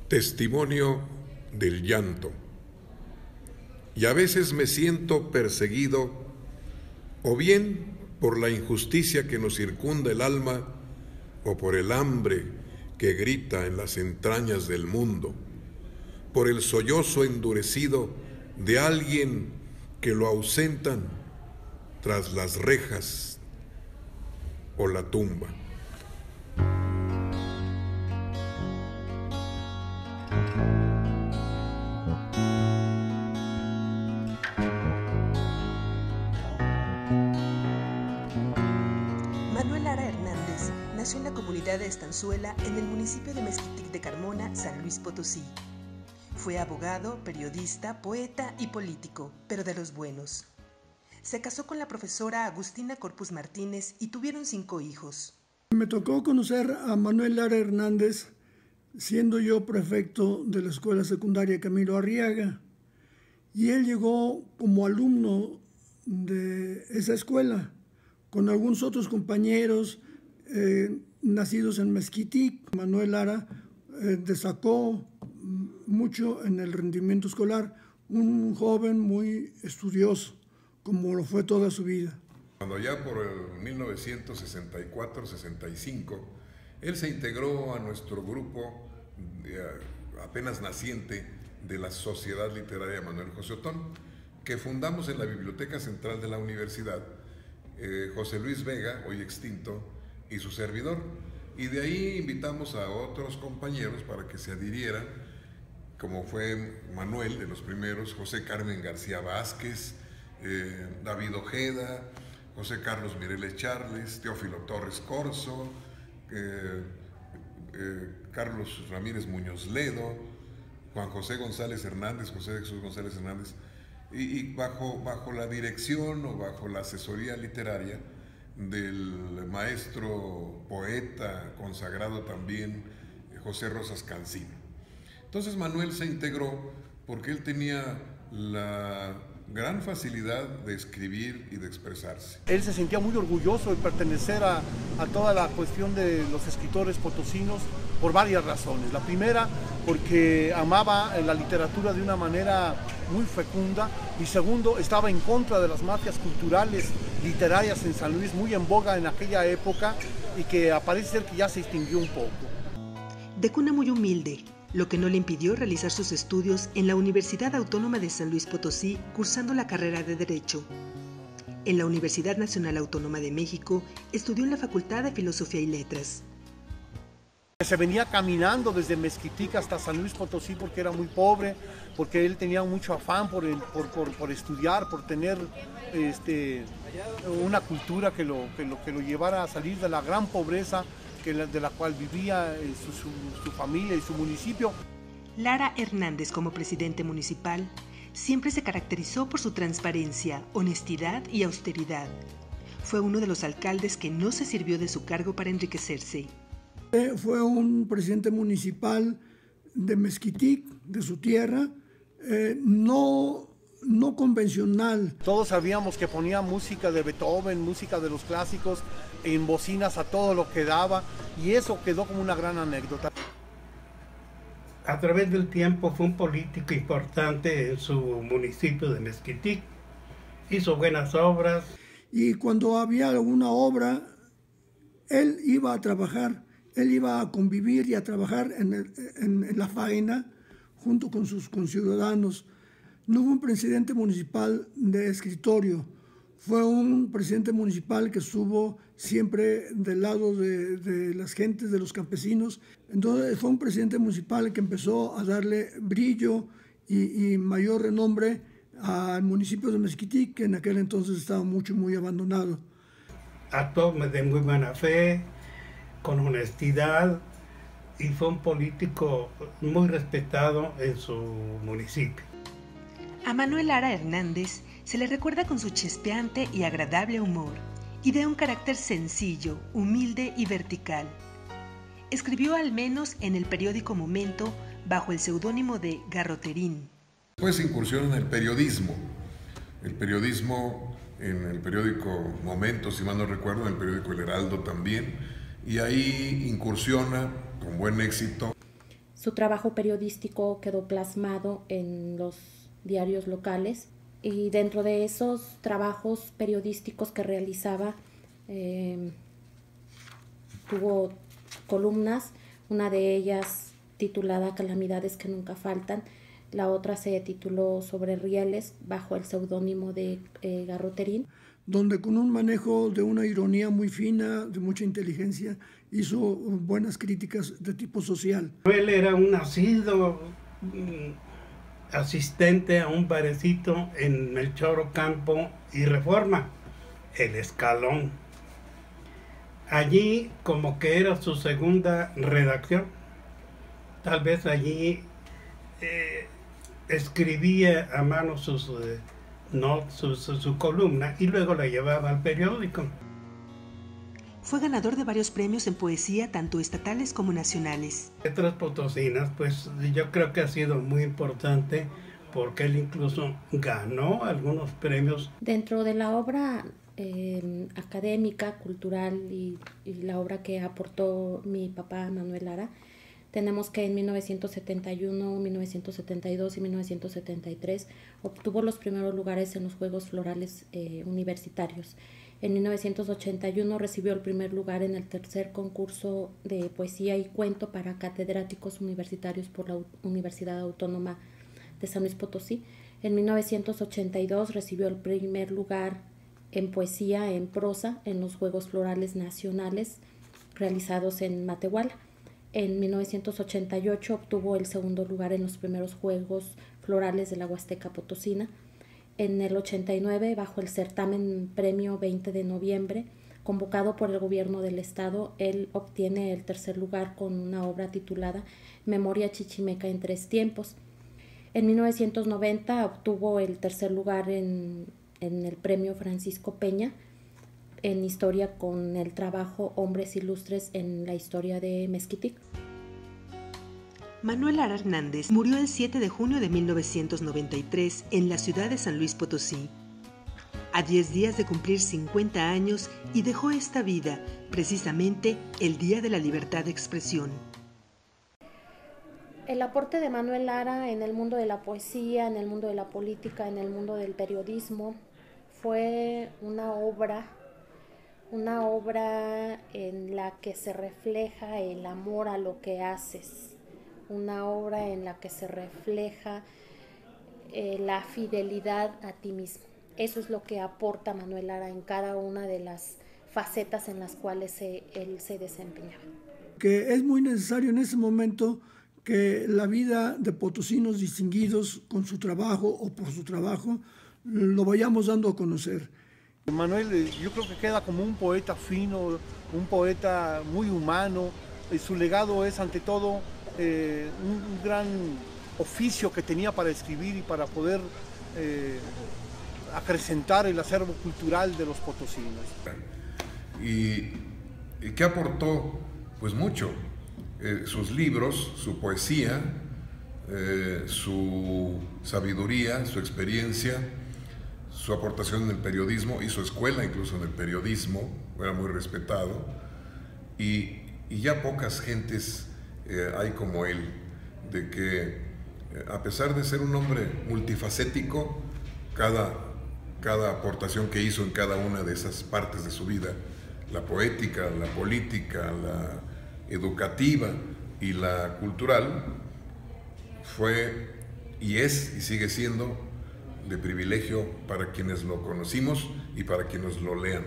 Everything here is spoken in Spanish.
Testimonio del llanto. Y a veces me siento perseguido, o bien por la injusticia que nos circunda el alma, o por el hambre que grita en las entrañas del mundo, por el sollozo endurecido de alguien que lo ausentan tras las rejas o la tumba. Manuel Lara Hernández nació en la comunidad de Estanzuela, en el municipio de Mezquitic de Carmona, San Luis Potosí. Fue abogado, periodista, poeta y político, pero de los buenos. Se casó con la profesora Agustina Corpus Martínez y tuvieron 5 hijos. Me tocó conocer a Manuel Lara Hernández siendo yo prefecto de la escuela secundaria Camilo Arriaga, y él llegó como alumno de esa escuela con algunos otros compañeros nacidos en Mezquitic. Manuel Lara destacó mucho en el rendimiento escolar, un joven muy estudioso, como lo fue toda su vida. Cuando ya por el 1964-65, él se integró a nuestro grupo apenas naciente de la Sociedad Literaria Manuel José Otón, que fundamos en la Biblioteca Central de la Universidad, José Luis Vega, hoy extinto, y su servidor. Y de ahí invitamos a otros compañeros para que se adhirieran, como fue Manuel, de los primeros, José Carmen García Vázquez, David Ojeda, José Carlos Mireles Charles, Teófilo Torres Corzo, Carlos Ramírez Muñoz Ledo, Juan José González Hernández, José de Jesús González Hernández, y bajo la dirección o bajo la asesoría literaria del maestro poeta consagrado también José Rosas Cancino. Entonces Manuel se integró porque él tenía la gran facilidad de escribir y de expresarse. Él se sentía muy orgulloso de pertenecer a toda la cuestión de los escritores potosinos por varias razones. La primera, porque amaba la literatura de una manera muy fecunda, y segundo, estaba en contra de las mafias culturales literarias en San Luis, muy en boga en aquella época, y que parece ser que ya se extinguió un poco. De cuna muy humilde, lo que no le impidió realizar sus estudios en la Universidad Autónoma de San Luis Potosí, cursando la carrera de Derecho. En la Universidad Nacional Autónoma de México estudió en la Facultad de Filosofía y Letras. Se venía caminando desde Mezquitic hasta San Luis Potosí porque era muy pobre, porque él tenía mucho afán por estudiar, por tener una cultura que lo llevara a salir de la gran pobreza de la cual vivía su familia y su municipio. Lara Hernández, como presidente municipal, siempre se caracterizó por su transparencia, honestidad y austeridad. Fue uno de los alcaldes que no se sirvió de su cargo para enriquecerse. Fue un presidente municipal de Mezquitic, de su tierra, no convencional. Todos sabíamos que ponía música de Beethoven, música de los clásicos, en bocinas a todo lo que daba, y eso quedó como una gran anécdota. A través del tiempo fue un político importante en su municipio de Mezquitic. Hizo buenas obras. Y cuando había alguna obra, él iba a trabajar. Él iba a convivir y a trabajar en la faena junto con sus conciudadanos. No hubo un presidente municipal de escritorio, fue un presidente municipal que estuvo siempre del lado de las gentes, de los campesinos. Entonces fue un presidente municipal que empezó a darle brillo y mayor renombre al municipio de Mezquitic, que en aquel entonces estaba muy abandonado. Actuó de muy buena fe, con honestidad, y fue un político muy respetado en su municipio. A Manuel Lara Hernández se le recuerda con su chispeante y agradable humor, y de un carácter sencillo, humilde y vertical. Escribió al menos en el periódico Momento bajo el seudónimo de Garroterín. Después incursión en el periodismo en el periódico Momento, si mal no recuerdo, en el periódico El Heraldo también, y ahí incursiona con buen éxito. Su trabajo periodístico quedó plasmado en los diarios locales y dentro de esos trabajos periodísticos que realizaba tuvo columnas, una de ellas titulada Calamidades que nunca faltan, la otra se tituló Sobre rieles bajo el seudónimo de Garroterín, donde con un manejo de una ironía muy fina, de mucha inteligencia, hizo buenas críticas de tipo social. Él era un nacido asistente a un barecito en Melchor Ocampo y Reforma, El Escalón. Allí como que era su segunda redacción, tal vez allí escribía a mano su columna y luego la llevaba al periódico. Fue ganador de varios premios en poesía, tanto estatales como nacionales. Letras potosinas, pues yo creo que ha sido muy importante porque él incluso ganó algunos premios. Dentro de la obra académica, cultural y la obra que aportó mi papá Manuel Lara, tenemos que en 1971, 1972 y 1973 obtuvo los primeros lugares en los Juegos Florales Universitarios. En 1981 recibió el primer lugar en el tercer concurso de poesía y cuento para catedráticos universitarios por la Universidad Autónoma de San Luis Potosí. En 1982 recibió el primer lugar en poesía en prosa en los Juegos Florales Nacionales realizados en Matehuala. En 1988 obtuvo el segundo lugar en los primeros Juegos Florales de la Huasteca Potosina. En el 89, bajo el certamen Premio 20 de Noviembre, convocado por el gobierno del estado, él obtiene el tercer lugar con una obra titulada Memoria Chichimeca en 3 tiempos. En 1990 obtuvo el tercer lugar en el Premio Francisco Peña en historia con el trabajo Hombres Ilustres en la historia de Mezquitic. Manuel Lara Hernández murió el 7 de junio de 1993 en la ciudad de San Luis Potosí, a 10 días de cumplir 50 años, y dejó esta vida precisamente el Día de la Libertad de Expresión. El aporte de Manuel Lara en el mundo de la poesía, en el mundo de la política, en el mundo del periodismo, fue una obra en la que se refleja el amor a lo que haces, una obra en la que se refleja la fidelidad a ti mismo. Eso es lo que aporta Manuel Lara en cada una de las facetas en las cuales él se desempeñaba. Que es muy necesario en ese momento que la vida de potosinos distinguidos con su trabajo o por su trabajo lo vayamos dando a conocer. Manuel, yo creo que queda como un poeta fino, un poeta muy humano. Su legado es ante todo un gran oficio que tenía para escribir y para poder acrecentar el acervo cultural de los potosinos. ¿Y qué aportó? Pues mucho. Sus libros, su poesía, su sabiduría, su experiencia, su aportación en el periodismo y su escuela incluso en el periodismo, era muy respetado, y ya pocas gentes hay como él, de que a pesar de ser un hombre multifacético, cada aportación que hizo en cada una de esas partes de su vida, la poética, la política, la educativa y la cultural, fue y es y sigue siendo de privilegio para quienes lo conocimos y para quienes lo lean.